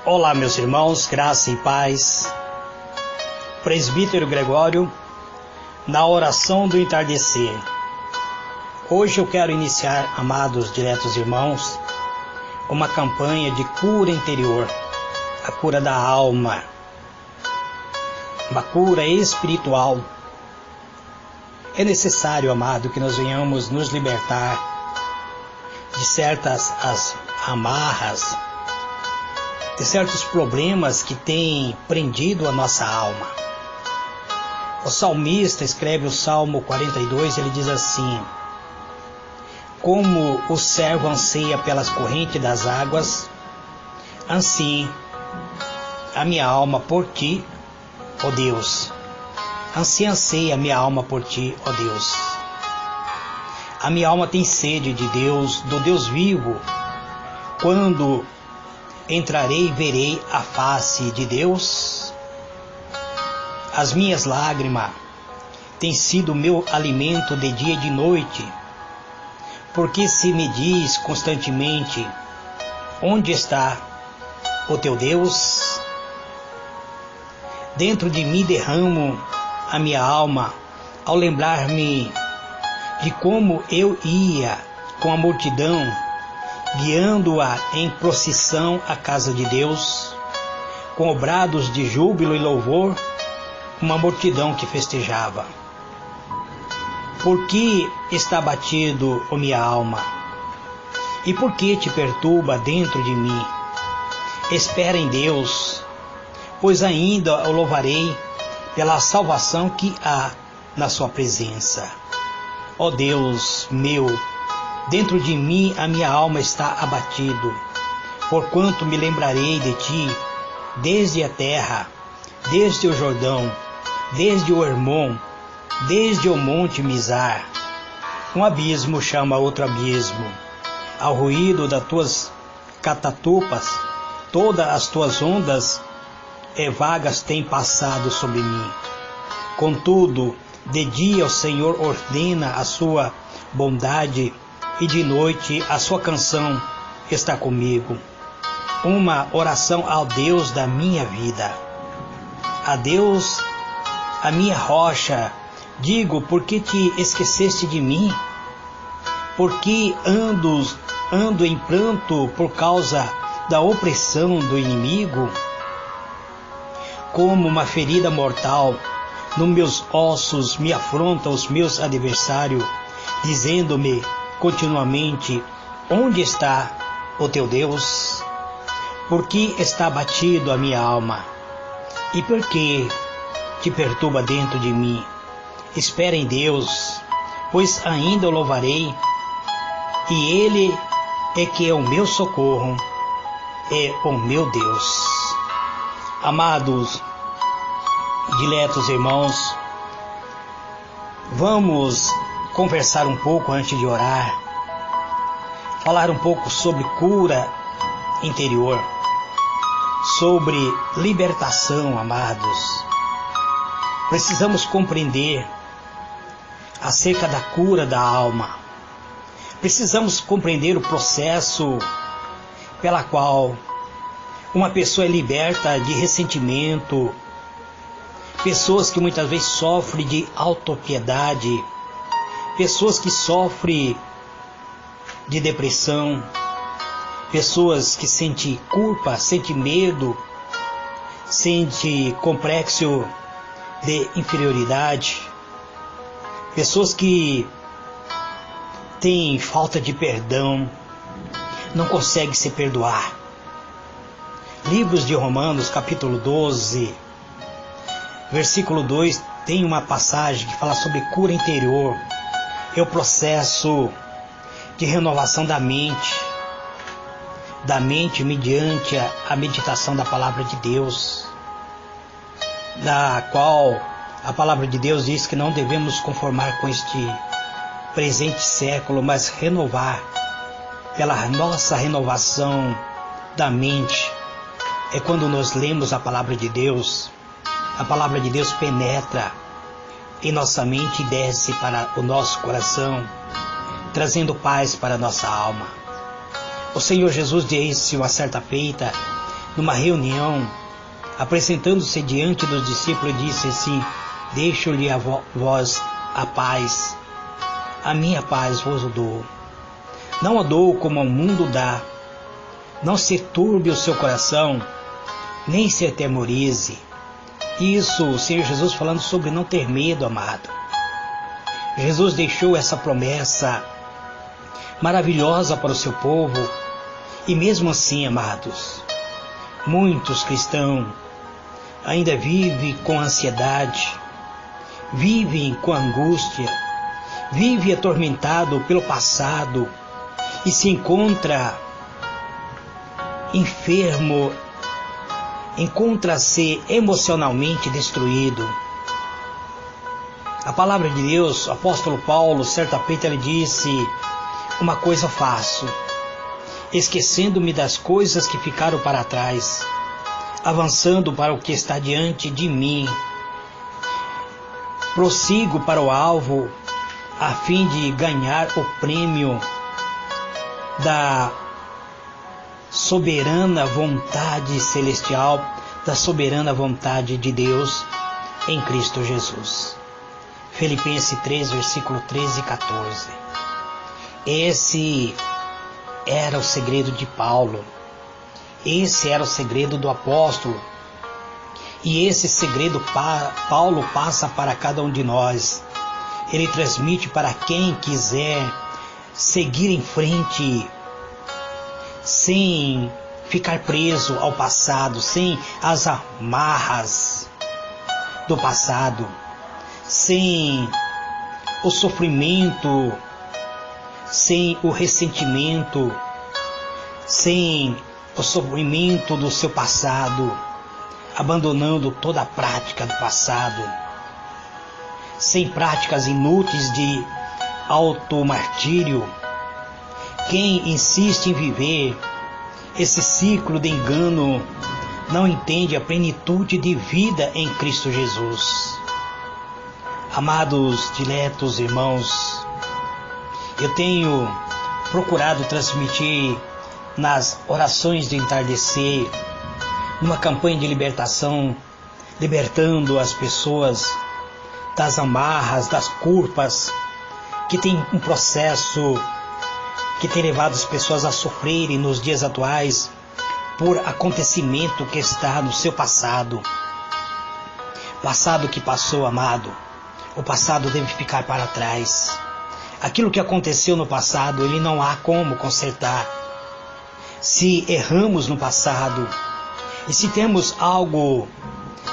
Olá, meus irmãos, graça e paz. Presbítero Gregório, na oração do entardecer. Hoje eu quero iniciar, amados diletos irmãos, uma campanha de cura interior, a cura da alma, uma cura espiritual. É necessário, amado, que nós venhamos nos libertar de certas amarras, de certos problemas que têm prendido a nossa alma. O salmista escreve o Salmo 42, ele diz assim: como o servo anseia pelas correntes das águas, assim a minha alma por ti, ó Deus. Assim anseia a minha alma por ti, ó Deus. A minha alma tem sede de Deus, do Deus vivo. Quando entrarei e verei a face de Deus? As minhas lágrimas têm sido meu alimento de dia e de noite, porque se me diz constantemente: onde está o teu Deus? Dentro de mim derramo a minha alma ao lembrar-me de como eu ia com a multidão, guiando-a em procissão à casa de Deus, com brados de júbilo e louvor, uma multidão que festejava. Por que está batido, ó minha alma? E por que te perturba dentro de mim? Espera em Deus, pois ainda o louvarei pela salvação que há na sua presença. Ó Deus meu, dentro de mim a minha alma está abatido, porquanto me lembrarei de ti, desde a terra, desde o Jordão, desde o Hermon, desde o monte Mizar. Um abismo chama outro abismo, ao ruído das tuas catatupas, todas as tuas ondas vagas têm passado sobre mim. Contudo, de dia o Senhor ordena a sua bondade, e de noite a sua canção está comigo. Uma oração ao Deus da minha vida. A Deus, a minha rocha, digo: por que te esqueceste de mim? Por que ando em pranto por causa da opressão do inimigo? Como uma ferida mortal, nos meus ossos me afrontam os meus adversários, dizendo-me continuamente: onde está o teu Deus? Por que está abatido a minha alma? E por que te perturba dentro de mim? Espera em Deus, pois ainda o louvarei, e Ele é que é o meu socorro, é o meu Deus. Amados, diletos irmãos, vamos conversar um pouco antes de orar, falar um pouco sobre cura interior, sobre libertação, amados. Precisamos compreender acerca da cura da alma. Precisamos compreender o processo pela qual uma pessoa é liberta de ressentimento, pessoas que muitas vezes sofrem de autopiedade, pessoas que sofrem de depressão, pessoas que sentem culpa, sentem medo, sentem complexo de inferioridade, pessoas que têm falta de perdão, não conseguem se perdoar. Livros de Romanos, capítulo 12, versículo 2, tem uma passagem que fala sobre cura interior. É o processo de renovação da mente mediante a meditação da palavra de Deus, da qual a palavra de Deus diz que não devemos conformar com este presente século, mas renovar pela nossa renovação da mente. É quando nós lemos a palavra de Deus penetra em nossa mente e desce para o nosso coração, trazendo paz para a nossa alma. O Senhor Jesus disse uma certa feita, numa reunião, apresentando-se diante dos discípulos, disse assim: deixo-lhe a vós a paz, a minha paz vos dou. Não a dou como o mundo dá. Não se turbe o seu coração, nem se atemorize. Isso, o Senhor Jesus falando sobre não ter medo, amado. Jesus deixou essa promessa maravilhosa para o seu povo, e mesmo assim, amados, muitos cristãos ainda vivem com ansiedade, vivem com angústia, vivem atormentado pelo passado e se encontra enfermo, encontra-se emocionalmente destruído. A palavra de Deus, o apóstolo Paulo, certa feita ele disse: uma coisa faço, esquecendo-me das coisas que ficaram para trás, avançando para o que está diante de mim, prossigo para o alvo, a fim de ganhar o prêmio da soberana vontade celestial, da soberana vontade de Deus em Cristo Jesus. Filipenses 3, versículo 13 e 14. Esse era o segredo de Paulo. Esse era o segredo do apóstolo. E esse segredo Paulo passa para cada um de nós. Ele transmite para quem quiser seguir em frente, sem ficar preso ao passado, sem as amarras do passado, sem o sofrimento, sem o ressentimento, sem o sofrimento do seu passado, abandonando toda a prática do passado, sem práticas inúteis de automartírio. Quem insiste em viver esse ciclo de engano não entende a plenitude de vida em Cristo Jesus. Amados, diletos irmãos, eu tenho procurado transmitir nas orações de entardecer, numa campanha de libertação, libertando as pessoas das amarras, das culpas, que tem um processo que tem levado as pessoas a sofrerem nos dias atuais por acontecimento que está no seu passado. Passado que passou, amado, o passado deve ficar para trás. Aquilo que aconteceu no passado, ele não há como consertar. Se erramos no passado, e se temos algo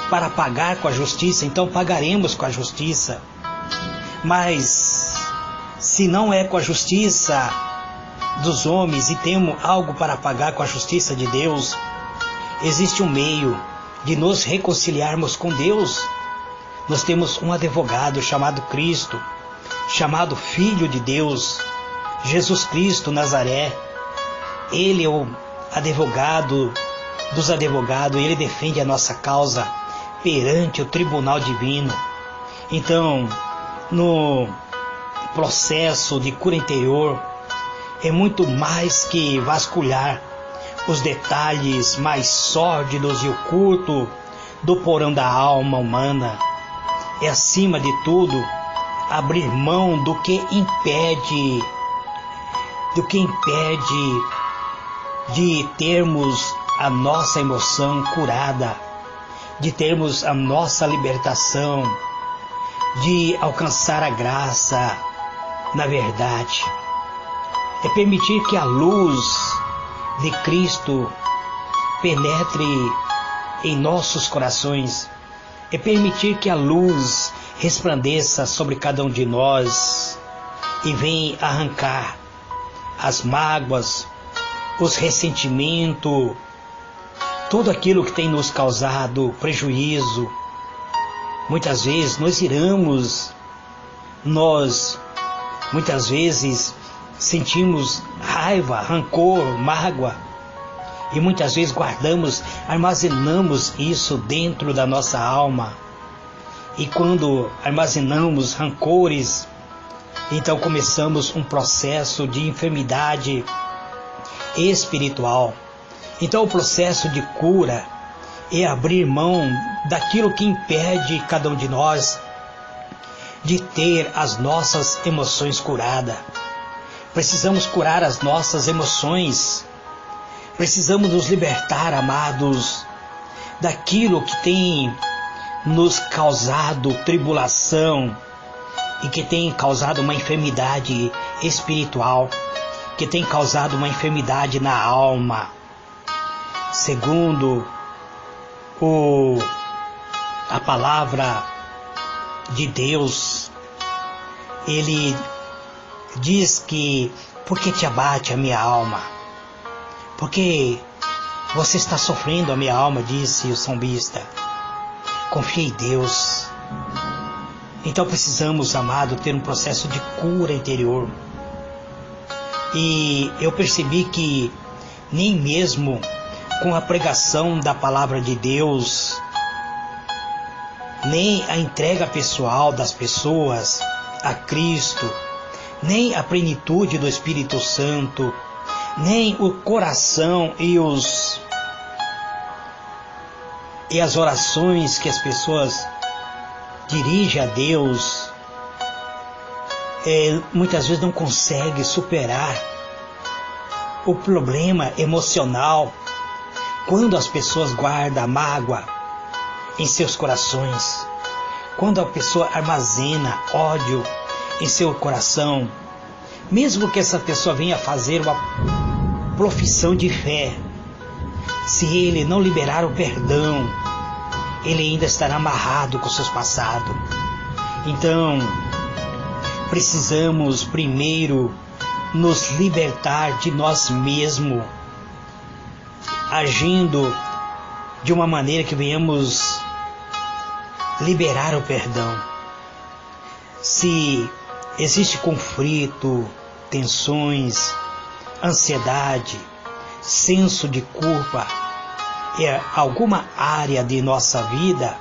para pagar com a justiça, então pagaremos com a justiça. Mas se não é com a justiça dos homens e temos algo para pagar com a justiça de Deus, existe um meio de nos reconciliarmos com Deus. Nós temos um advogado chamado Cristo, chamado Filho de Deus, Jesus Cristo Nazaré. Ele é o advogado dos advogados, ele defende a nossa causa perante o tribunal divino. Então, no processo de cura interior, é muito mais que vasculhar os detalhes mais sórdidos e ocultos do porão da alma humana. É, acima de tudo, abrir mão do que impede de termos a nossa emoção curada, de termos a nossa libertação, de alcançar a graça na verdade. É permitir que a luz de Cristo penetre em nossos corações. É permitir que a luz resplandeça sobre cada um de nós e venha arrancar as mágoas, os ressentimentos, tudo aquilo que tem nos causado prejuízo. Muitas vezes nós iramos, muitas vezes sentimos raiva, rancor, mágoa, e muitas vezes guardamos, armazenamos isso dentro da nossa alma. E quando armazenamos rancores, então começamos um processo de enfermidade espiritual. Então o processo de cura é abrir mão daquilo que impede cada um de nós de ter as nossas emoções curadas. Precisamos curar as nossas emoções. Precisamos nos libertar, amados, daquilo que tem nos causado tribulação e que tem causado uma enfermidade espiritual, que tem causado uma enfermidade na alma. Segundo a palavra de Deus, ele diz que: por que te abate a minha alma? Porque você está sofrendo, a minha alma, disse o salmista. Confie em Deus. Então precisamos, amado, ter um processo de cura interior. E eu percebi que nem mesmo com a pregação da palavra de Deus, nem a entrega pessoal das pessoas a Cristo, nem a plenitude do Espírito Santo, nem o coração e as orações que as pessoas dirigem a Deus, muitas vezes não consegue superar o problema emocional quando as pessoas guardam a mágoa em seus corações, quando a pessoa armazena ódio em seu coração. Mesmo que essa pessoa venha fazer uma profissão de fé, se ele não liberar o perdão, ele ainda estará amarrado com seus passados. Então, precisamos primeiro nos libertar de nós mesmos, agindo de uma maneira que venhamos liberar o perdão. Se existe conflito, tensões, ansiedade, senso de culpa em alguma área de nossa vida,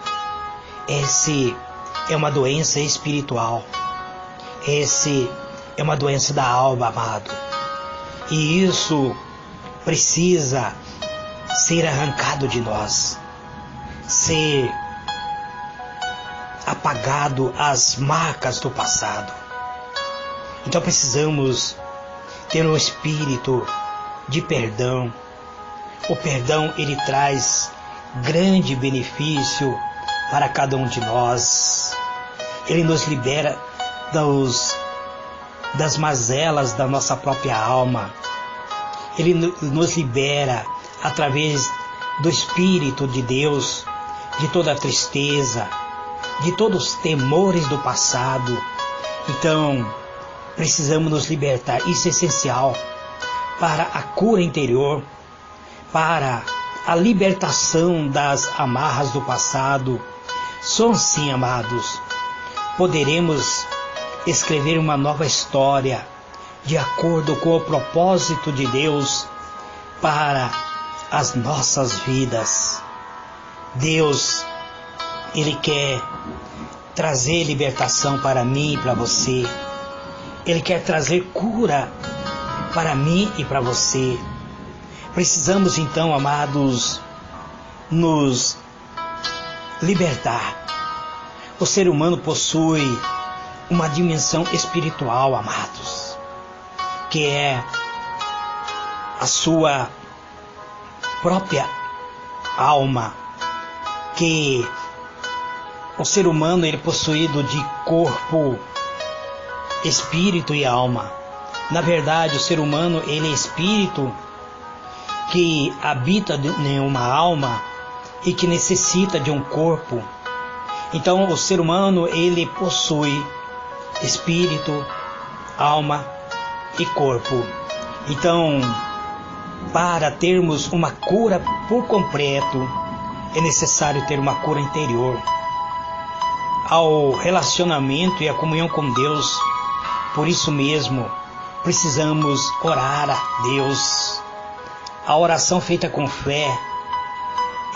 esse é uma doença espiritual. Esse é uma doença da alma, amado. E isso precisa ser arrancado de nós, ser apagado as marcas do passado. Então precisamos ter um espírito de perdão. O perdão, ele traz grande benefício para cada um de nós. Ele nos libera das mazelas da nossa própria alma. Ele nos libera através do Espírito de Deus de toda a tristeza, de todos os temores do passado. Então, precisamos nos libertar. Isso é essencial para a cura interior, para a libertação das amarras do passado. Só assim, amados, poderemos escrever uma nova história de acordo com o propósito de Deus para as nossas vidas. Deus, Ele quer trazer libertação para mim e para você. Ele quer trazer cura para mim e para você. Precisamos então, amados, nos libertar. O ser humano possui uma dimensão espiritual, amados, que é a sua própria alma, que o ser humano ele é possuído de corpo, espírito e alma. Na verdade, o ser humano ele é espírito que habita em uma alma e que necessita de um corpo. Então, o ser humano ele possui espírito, alma e corpo. Então, para termos uma cura por completo, é necessário ter uma cura interior. Ao relacionamento e à comunhão com Deus, por isso mesmo, precisamos orar a Deus. A oração feita com fé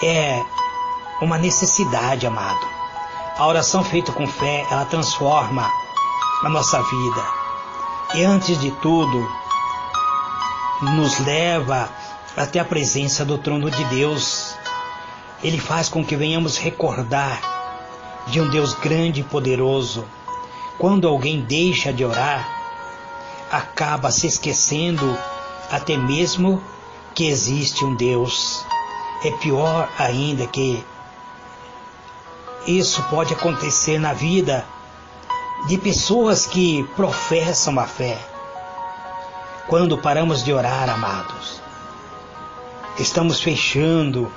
é uma necessidade, amado. A oração feita com fé, ela transforma a nossa vida. E antes de tudo, nos leva até a presença do trono de Deus. Ele faz com que venhamos recordar de um Deus grande e poderoso. Quando alguém deixa de orar, acaba se esquecendo até mesmo que existe um Deus. É pior ainda que isso pode acontecer na vida de pessoas que professam a fé. Quando paramos de orar, amados, estamos fechando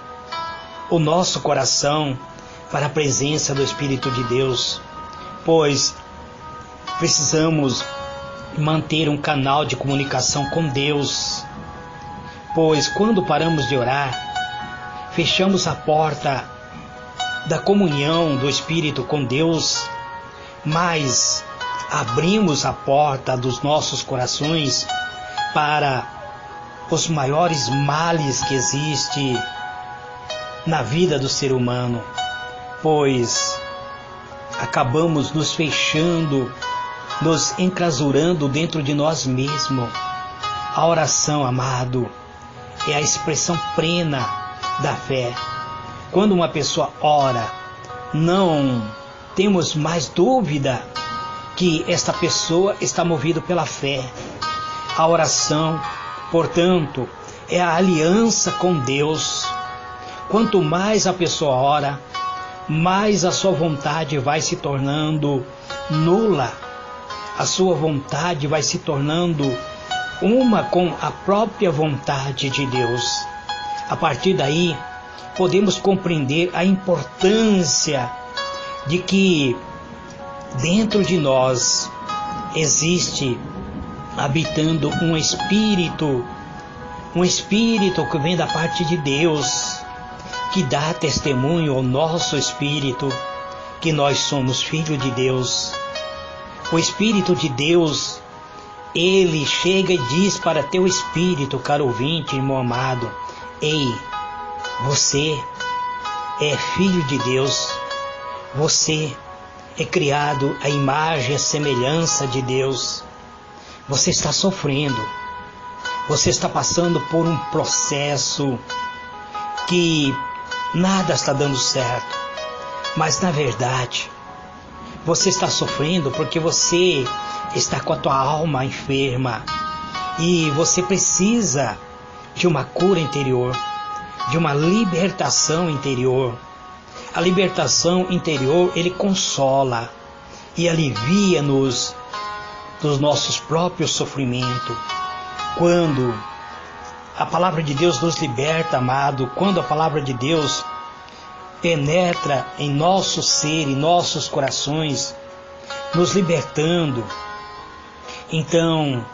o nosso coração para a presença do Espírito de Deus, pois precisamos manter um canal de comunicação com Deus, pois quando paramos de orar, fechamos a porta da comunhão do Espírito com Deus, mas abrimos a porta dos nossos corações para os maiores males que existem na vida do ser humano, pois acabamos nos fechando, nos enclausurando dentro de nós mesmos. A oração, amado, é a expressão plena da fé. Quando uma pessoa ora, não temos mais dúvida que esta pessoa está movida pela fé. A oração, portanto, é a aliança com Deus. Quanto mais a pessoa ora, mais a sua vontade vai se tornando nula. A sua vontade vai se tornando uma com a própria vontade de Deus. A partir daí, podemos compreender a importância de que dentro de nós existe habitando um espírito que vem da parte de Deus, que dá testemunho ao nosso espírito que nós somos filhos de Deus. O Espírito de Deus, ele chega e diz para teu espírito, caro ouvinte, irmão amado: ei, você é filho de Deus, você é criado à imagem e à semelhança de Deus. Você está sofrendo, você está passando por um processo que nada está dando certo, mas na verdade você está sofrendo porque você está com a tua alma enferma e você precisa de uma cura interior, de uma libertação interior. A libertação interior, ele consola e alivia-nos dos nossos próprios sofrimentos. Quando a palavra de Deus nos liberta, amado, quando a palavra de Deus penetra em nosso ser, em nossos corações, nos libertando, então,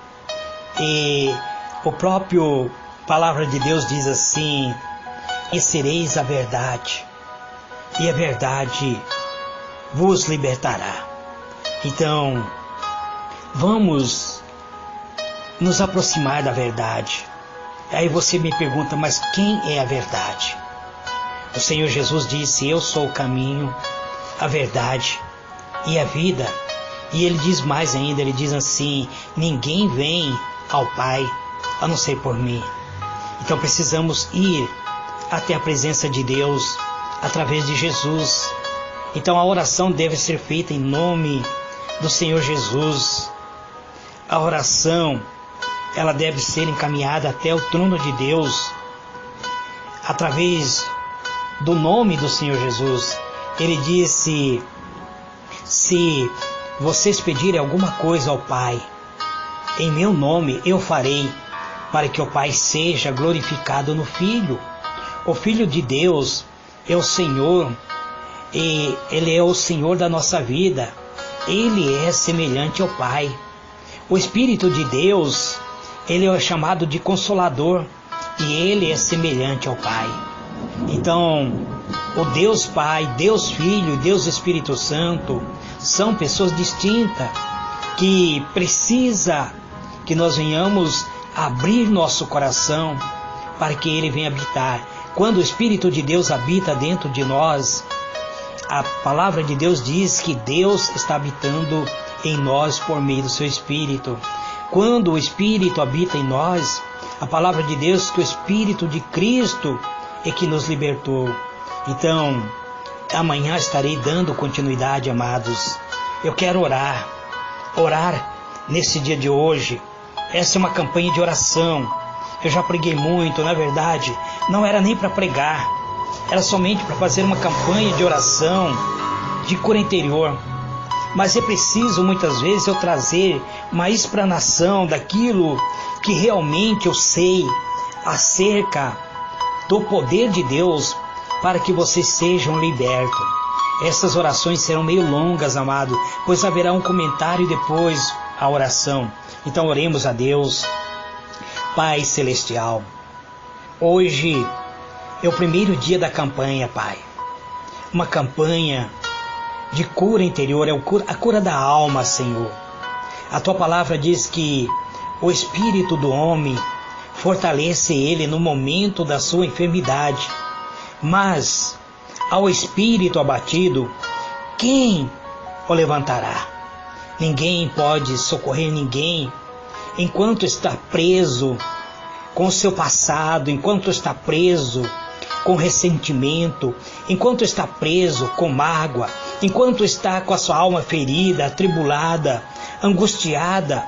o próprio palavra de Deus diz assim: conhecereis a verdade, e a verdade vos libertará. Então, vamos nos aproximar da verdade. Aí você me pergunta, mas quem é a verdade? O Senhor Jesus disse: eu sou o caminho, a verdade e a vida. E ele diz mais ainda, ele diz assim: ninguém vem ao Pai a não ser por mim. Então precisamos ir até a presença de Deus através de Jesus. Então a oração deve ser feita em nome do Senhor Jesus. A oração, ela deve ser encaminhada até o trono de Deus através do nome do Senhor Jesus. Ele disse: se vocês pedirem alguma coisa ao Pai, em meu nome eu farei, para que o Pai seja glorificado no Filho. O Filho de Deus é o Senhor, e Ele é o Senhor da nossa vida. Ele é semelhante ao Pai. O Espírito de Deus, Ele é chamado de Consolador, e Ele é semelhante ao Pai. Então, o Deus Pai, Deus Filho e Deus Espírito Santo são pessoas distintas, que precisa que nós venhamos abrir nosso coração para que Ele venha habitar. Quando o Espírito de Deus habita dentro de nós, a palavra de Deus diz que Deus está habitando em nós por meio do seu Espírito. Quando o Espírito habita em nós, A palavra de Deus que o Espírito de Cristo é que nos libertou. Então, amanhã estarei dando continuidade, amados. Eu quero orar nesse dia de hoje. Essa é uma campanha de oração. Eu já preguei muito, na verdade, não era nem para pregar, era somente para fazer uma campanha de oração, de cura interior. Mas é preciso muitas vezes eu trazer uma explanação daquilo que realmente eu sei acerca do poder de Deus para que vocês sejam libertos. Essas orações serão meio longas, amado, pois haverá um comentário depois a oração. Então oremos a Deus. Pai Celestial, hoje é o primeiro dia da campanha, Pai. Uma campanha de cura interior, é a cura da alma, Senhor. A Tua palavra diz que o espírito do homem fortalece ele no momento da sua enfermidade. Mas ao espírito abatido, quem o levantará? Ninguém pode socorrer ninguém enquanto está preso com o seu passado, enquanto está preso com ressentimento, enquanto está preso com mágoa, enquanto está com a sua alma ferida, atribulada, angustiada.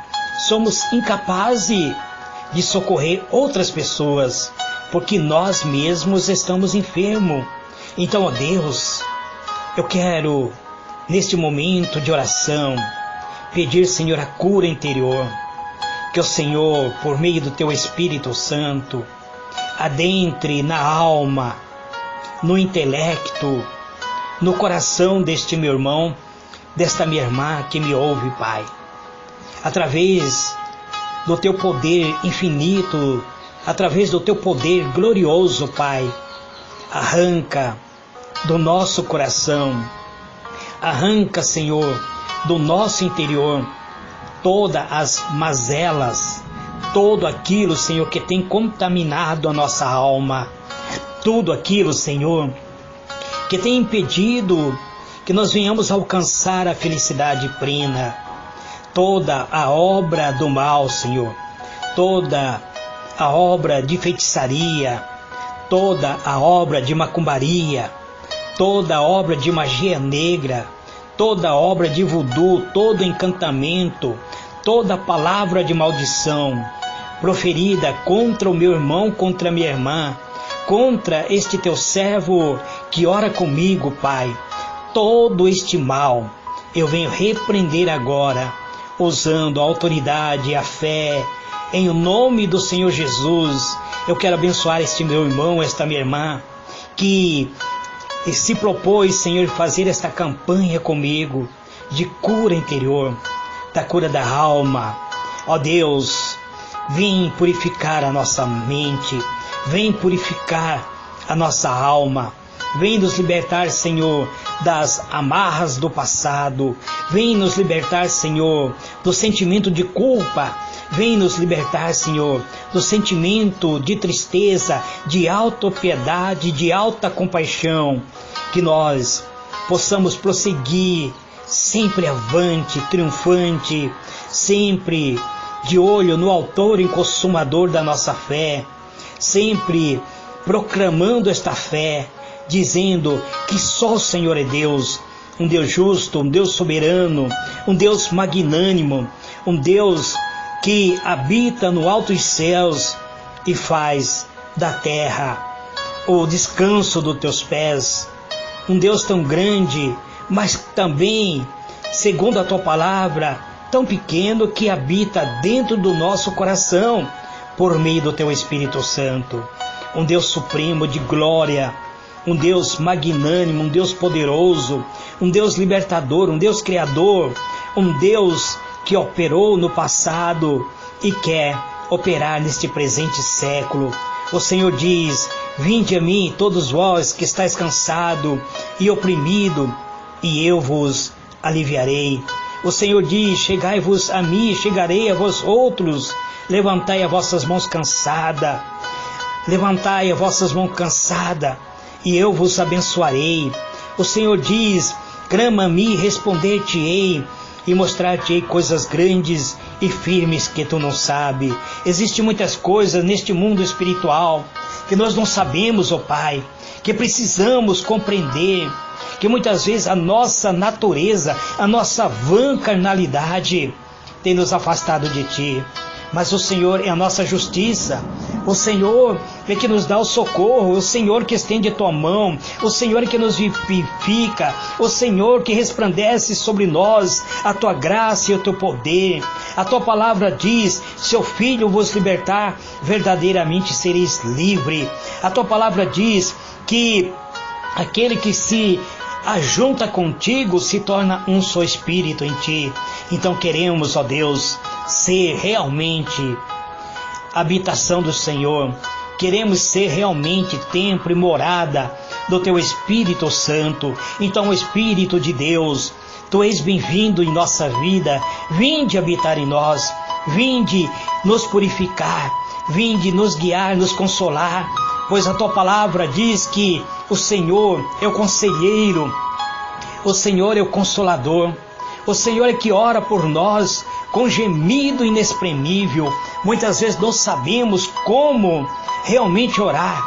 Somos incapazes de socorrer outras pessoas, porque nós mesmos estamos enfermos. Então, ó Deus, eu quero, neste momento de oração, pedir, Senhor, a cura interior. Que o Senhor, por meio do Teu Espírito Santo, adentre na alma, no intelecto, no coração deste meu irmão, desta minha irmã que me ouve, Pai. Através do Teu poder infinito, através do Teu poder glorioso, Pai, arranca do nosso coração, arranca, Senhor, do nosso interior, todas as mazelas, todo aquilo, Senhor, que tem contaminado a nossa alma, tudo aquilo, Senhor, que tem impedido que nós venhamos alcançar a felicidade plena, toda a obra do mal, Senhor, toda a obra de feitiçaria, toda a obra de macumbaria, toda a obra de magia negra, toda a obra de voodoo, todo encantamento, toda palavra de maldição proferida contra o meu irmão, contra a minha irmã, contra este Teu servo que ora comigo, Pai, todo este mal eu venho repreender agora, usando a autoridade e a fé, em o nome do Senhor Jesus. Eu quero abençoar este meu irmão, esta minha irmã, que se propôs, Senhor, fazer esta campanha comigo, de cura interior, da cura da alma. Ó Deus, vem purificar a nossa mente, vem purificar a nossa alma, vem nos libertar, Senhor, das amarras do passado, vem nos libertar, Senhor, do sentimento de culpa, vem nos libertar, Senhor, do sentimento de tristeza, de autopiedade, de alta compaixão, que nós possamos prosseguir sempre avante, triunfante, sempre de olho no autor e consumador da nossa fé, sempre proclamando esta fé, dizendo que só o Senhor é Deus, um Deus justo, um Deus soberano, um Deus magnânimo, um Deus que habita no alto dos céus e faz da terra o descanso dos teus pés. Um Deus tão grande, mas também, segundo a Tua palavra, tão pequeno que habita dentro do nosso coração, por meio do Teu Espírito Santo. Um Deus supremo de glória, um Deus magnânimo, um Deus poderoso, um Deus libertador, um Deus criador, um Deus que operou no passado e quer operar neste presente século. O Senhor diz: vinde a mim, todos vós que estáis cansado e oprimido, e eu vos aliviarei. O Senhor diz: chegai-vos a mim, chegarei a vós outros. Levantai as vossas mãos cansadas, levantai as vossas mãos cansadas, e eu vos abençoarei. O Senhor diz: clama a mim, responder-te-ei. e mostrar-te coisas grandes e firmes que tu não sabe. Existem muitas coisas neste mundo espiritual que nós não sabemos, ó Pai, que precisamos compreender, que muitas vezes a nossa natureza, a nossa vã carnalidade tem nos afastado de Ti. Mas o Senhor é a nossa justiça, o Senhor é que nos dá o socorro, o Senhor que estende a Tua mão, o Senhor que nos vivifica, o Senhor que resplandece sobre nós a Tua graça e o Teu poder. A Tua palavra diz: se o Filho vos libertar, verdadeiramente sereis livre. A Tua palavra diz que aquele que se ajunta contigo se torna um só espírito em Ti. Então queremos, ó Deus, ser realmente habitação do Senhor. Queremos ser realmente templo e morada do Teu Espírito Santo. Então, Espírito de Deus, Tu és bem-vindo em nossa vida. Vinde habitar em nós, vinde nos purificar, vinde nos guiar, nos consolar, pois a Tua palavra diz que o Senhor é o conselheiro, o Senhor é o consolador, o Senhor é que ora por nós com gemido inexprimível. Muitas vezes não sabemos como realmente orar,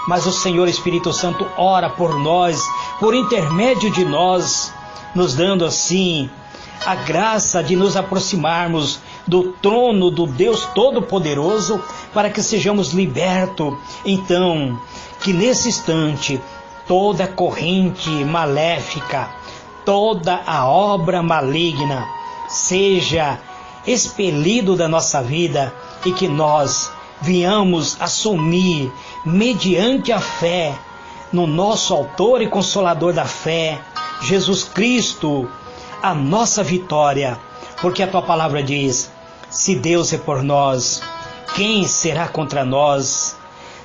mas o Senhor Espírito Santo ora por nós, por intermédio de nós, nos dando assim a graça de nos aproximarmos do trono do Deus Todo-Poderoso, para que sejamos libertos. Então, que nesse instante toda corrente maléfica, toda a obra maligna seja expelido da nossa vida, e que nós venhamos assumir, mediante a fé, no nosso autor e consolador da fé, Jesus Cristo, a nossa vitória. Porque a Tua palavra diz: se Deus é por nós, quem será contra nós?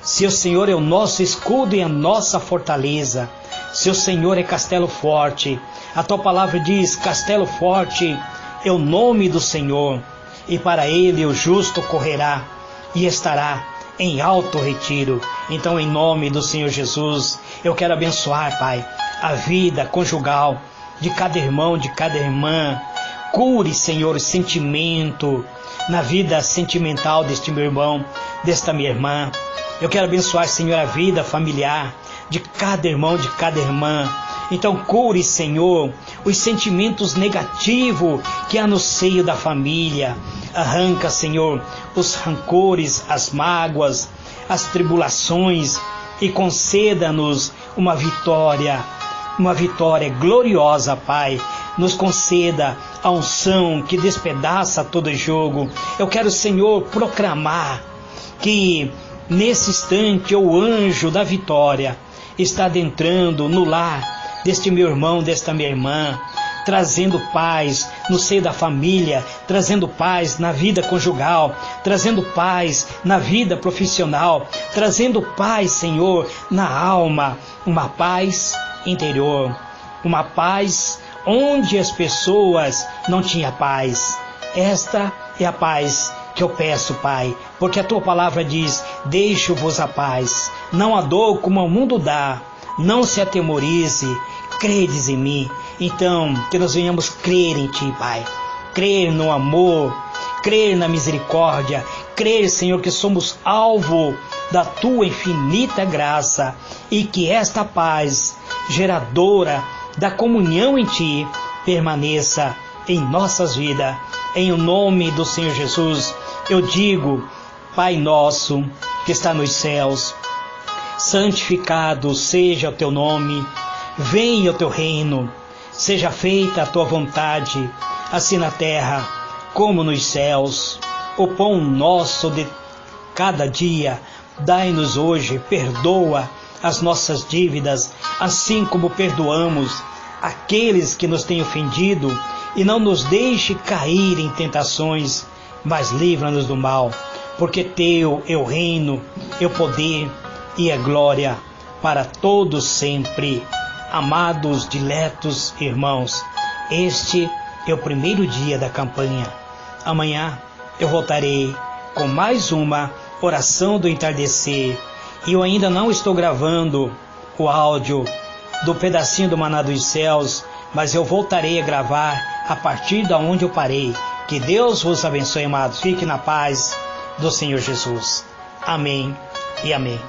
Se o Senhor é o nosso escudo e a nossa fortaleza, se o Senhor é castelo forte, a Tua palavra diz: castelo forte é o nome do Senhor, e para Ele o justo correrá e estará em alto retiro. Então, em nome do Senhor Jesus, eu quero abençoar, Pai, a vida conjugal de cada irmão, de cada irmã. Cure, Senhor, o sentimento na vida sentimental deste meu irmão, desta minha irmã. Eu quero abençoar, Senhor, a vida familiar de cada irmão, de cada irmã. Então cure, Senhor, os sentimentos negativos que há no seio da família. Arranca, Senhor, os rancores, as mágoas, as tribulações, e conceda-nos uma vitória gloriosa, Pai. Nos conceda a unção que despedaça todo jogo. Eu quero, Senhor, proclamar que nesse instante o anjo da vitória está adentrando no lar deste meu irmão, desta minha irmã, trazendo paz no seio da família, trazendo paz na vida conjugal, trazendo paz na vida profissional, trazendo paz, Senhor, na alma, uma paz interior, uma paz onde as pessoas não tinham paz. Esta é a paz que eu peço, Pai, porque a Tua palavra diz: deixo-vos a paz, não a dou como o mundo dá, não se atemorize, credes em mim. Então, que nós venhamos crer em Ti, Pai, crer no amor, crer na misericórdia, crer, Senhor, que somos alvo da Tua infinita graça, e que esta paz, geradora da comunhão em Ti, permaneça em nossas vidas. Em o nome do Senhor Jesus, eu digo: Pai nosso que está nos céus, santificado seja o Teu nome, venha o Teu reino, seja feita a Tua vontade, assim na terra como nos céus. O pão nosso de cada dia dai-nos hoje, perdoa as nossas dívidas, assim como perdoamos aqueles que nos têm ofendido, e não nos deixe cair em tentações, mas livra-nos do mal, porque Teu é o reino, é o poder e a glória para todos sempre. Amados, diletos irmãos, este é o primeiro dia da campanha. Amanhã eu voltarei com mais uma oração do entardecer, e eu ainda não estou gravando o áudio do pedacinho do Maná dos Céus, mas eu voltarei a gravar a partir da onde eu parei. Que Deus vos abençoe, amados. Fique na paz do Senhor Jesus. Amém e amém.